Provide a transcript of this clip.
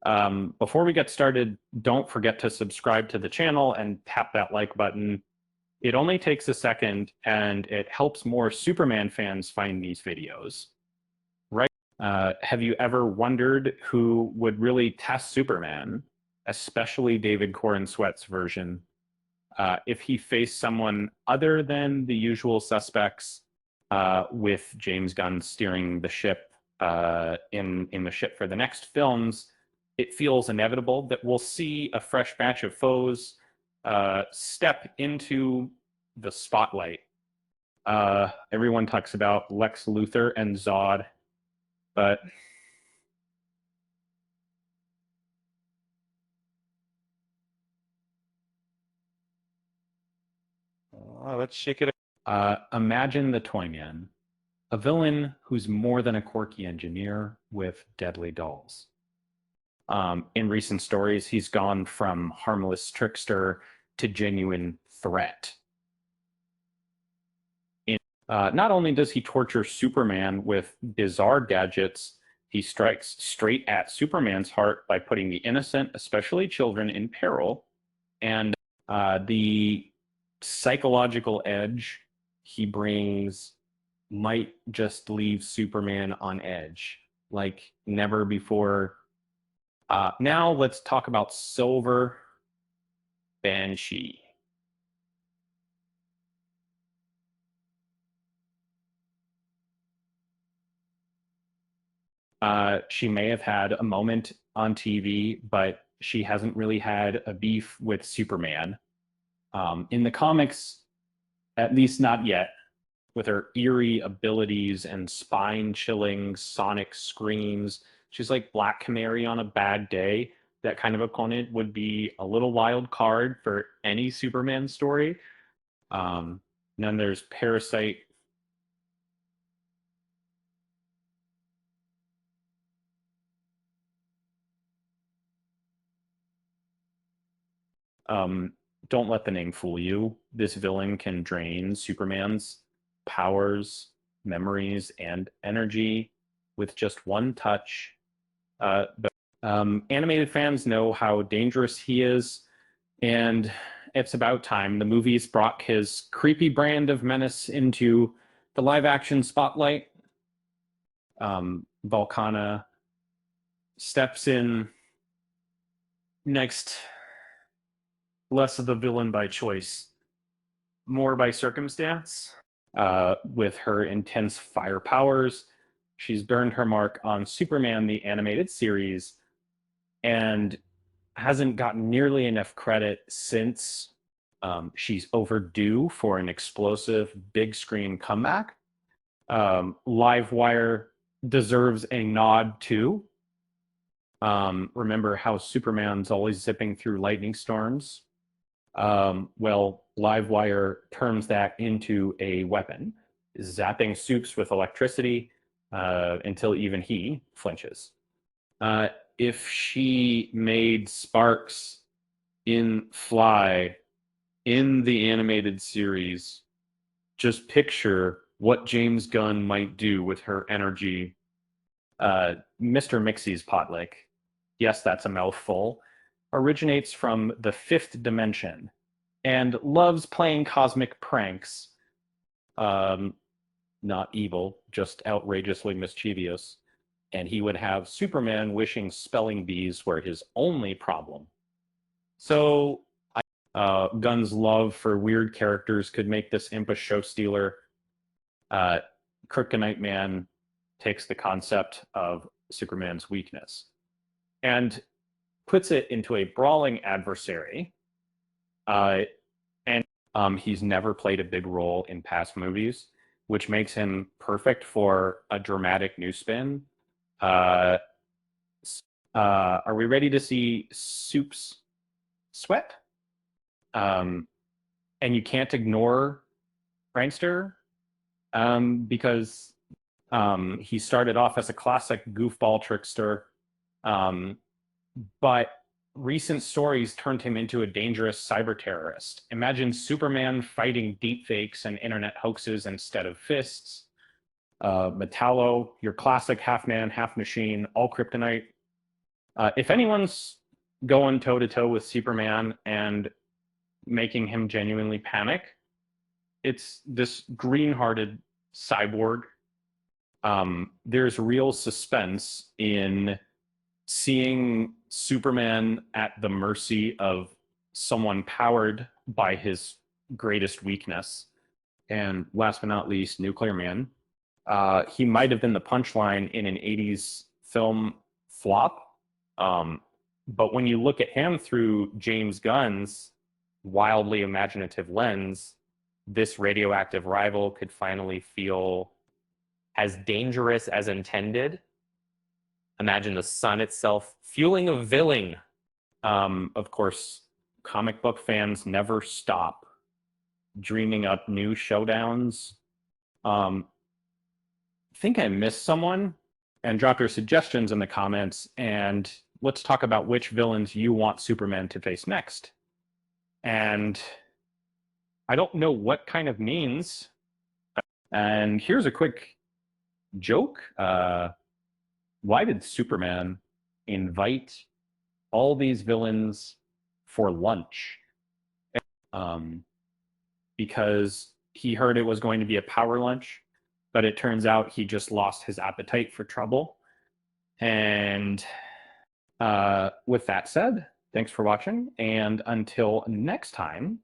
Before we get started, don't forget to subscribe to the channel and tap that like button. It only takes a second and it helps more Superman fans find these videos, right? Have you ever wondered who would really test Superman, especially David Corenswet's version, if he faced someone other than the usual suspects, with James Gunn steering the ship in the ship for the next films? It feels inevitable that we'll see a fresh batch of foes step into the spotlight. Everyone talks about Lex Luthor and Zod, but let's shake it. Imagine the Toyman, a villain who's more than a quirky engineer with deadly dolls. In recent stories, he's gone from harmless trickster to genuine threat. Not only does he torture Superman with bizarre gadgets, he strikes straight at Superman's heart by putting the innocent, especially children, in peril. And the psychological edge he brings might just leave Superman on edge like never before. Now let's talk about Silver Banshee. She may have had a moment on TV, but she hasn't really had a beef with Superman. In the comics, at least not yet, with her eerie abilities and spine chilling sonic screams. She's like Black Canary on a bad day. That kind of opponent would be a little wild card for any Superman story. And then there's Parasite. Um, don't let the name fool you. This villain can drain Superman's powers, memories, and energy with just one touch. Animated fans know how dangerous he is, and it's about time the movies brought his creepy brand of menace into the live action spotlight. Volcana steps in next, less of the villain by choice, more by circumstance. With her intense fire powers, she's burned her mark on Superman, the animated series, and hasn't gotten nearly enough credit since. She's overdue for an explosive big screen comeback. Livewire deserves a nod too. Remember how Superman's always zipping through lightning storms? Well, Livewire turns that into a weapon, zapping Supes with electricity until even he flinches. If she made Sparks in Fly in the animated series, just picture what James Gunn might do with her energy. Mr. Mixie's Potlick, yes, that's a mouthful, originates from the fifth dimension and loves playing cosmic pranks. Um, Not evil, just outrageously mischievous. And he would have Superman wishing spelling bees were his only problem. So, Gunn's love for weird characters could make this imp a show stealer. Kryptonite Man takes the concept of Superman's weakness and puts it into a brawling adversary. And he's never played a big role in past movies, which makes him perfect for a dramatic new spin. Uh, are we ready to see Soup's sweat? Um, and you can't ignore Prankster, because he started off as a classic goofball trickster, um, but recent stories turned him into a dangerous cyber terrorist. Imagine Superman fighting deepfakes and internet hoaxes instead of fists. Metallo, your classic half man, half machine, all kryptonite. If anyone's going toe to toe with Superman and making him genuinely panic, it's this green-hearted cyborg. There's real suspense in seeing Superman at the mercy of someone powered by his greatest weakness. And last but not least, Nuclear Man. He might have been the punchline in an 80s film flop. But when you look at him through James Gunn's wildly imaginative lens, this radioactive rival could finally feel as dangerous as intended. Imagine the sun itself fueling a villain. Of course, comic book fans never stop dreaming up new showdowns. Think I missed someone, and drop your suggestions in the comments, and let's talk about which villains you want Superman to face next. And I don't know what kind of means. And here's a quick joke. Why did Superman invite all these villains for lunch? Because he heard it was going to be a power lunch, but it turns out he just lost his appetite for trouble. And with that said, thanks for watching, and until next time,